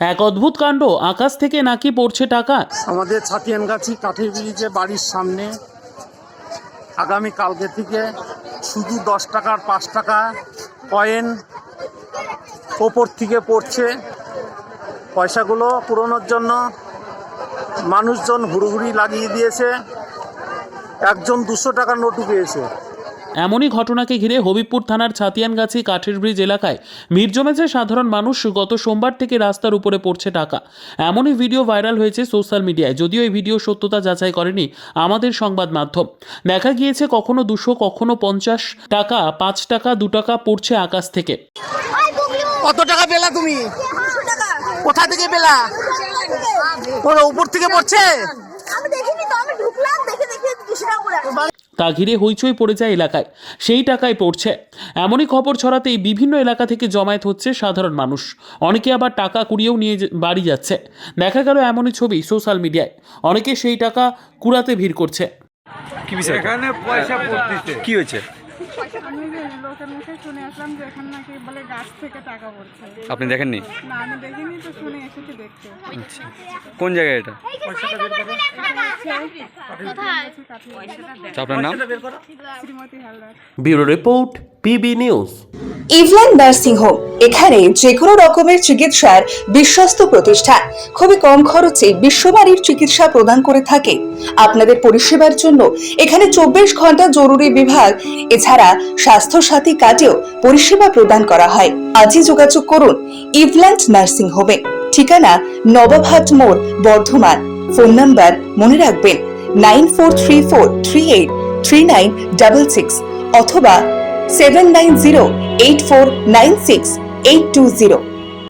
এক অদ্ভুত কাণ্ড, আকাশ থেকে নাকি পড়ছে টাকা। আমাদের ছাতিয়ানগাছি কাঠের ব্রিজে বাড়ির সামনে আগামী কালকে থেকে শুধু 10 টাকার 5 টাকা কয়েন ওপর থেকে পড়ছে। পয়সাগুলো পুরোনোর জন্য মানুষজন হুড়োহুড়ি লাগিয়ে দিয়েছে। একজন 200 টাকার নোটু পেয়েছে। এমনই ঘটনাকে ঘিরে হবিবপুর থানার ছাতিয়ানগাছি কাঠের ব্রিজ এলাকায় ভিড় জমেছে সাধারণ মানুষ। গত সোমবার থেকে রাস্তার উপরে পড়ছে টাকা, এমনই ভিডিও ভাইরাল হয়েছে সোশ্যাল মিডিয়ায়। যদিও এই ভিডিও সত্যতা যাচাই করেনি আমাদের সংবাদ মাধ্যম। দেখা গিয়েছে কখনো 200, কখনো 50 টাকা, 5 টাকা, 2 টাকা পড়ছে আকাশ থেকে। কত টাকা পেলা তুমি? কোথা থেকে পেলা? উপর থেকে পড়ছে। আমি দেখিনি তো, আমি ঢুকলাম দেখে 200 টাকা করে। তা ঘিরে হইচই পড়ে যায় এলাকায়, সেই টাকায় পড়ছে। এমনই খবর ছড়াতেই বিভিন্ন এলাকা থেকে জমায়েত হচ্ছে সাধারণ মানুষ। অনেকে আবার টাকা কুড়িয়েও নিয়ে বাড়ি যাচ্ছে। দেখা গেল এমনই ছবি সোশ্যাল মিডিয়ায়। অনেকে সেই টাকা কুড়াতে ভিড় করছে। কি বিষয়? এখানে পয়সা পড়তেছে। কি হয়েছে? আমি যে লোকের মুখে শুনে আসলাম যে এখানে নাকি বলে গাছ থেকে টাকা পড়ছে। আপনি দেখেননি? না, আমি দেখিনি তো, শুনে এসেছি দেখতে। আচ্ছা, কোন জায়গায় এটা? আপনার নাম? Shrimati Haldar. Bureau report, PB news. ইভল্যান্ড নার্সিং হোম, এখানে যে কোনো রকমের চিকিৎসার বিশ্বস্ত প্রতিষ্ঠান। খুবই কম খরচে বিশ্বমানের চিকিৎসা প্রদান করে থাকে। আপনাদের পরিষেবার জন্য এখানে 24 ঘন্টা জরুরি বিভাগ, এছাড়া স্বাস্থ্য সাথী কার্ডেও পরিষেবা প্রদান করা হয়। আজই যোগাযোগ করুন ইভল্যান্ড নার্সিং হোমে। ঠিকানা নবাবহাট মোড়, বর্ধমান। ফোন নাম্বার মনে রাখবেন 9434383966 অথবা 7908496820।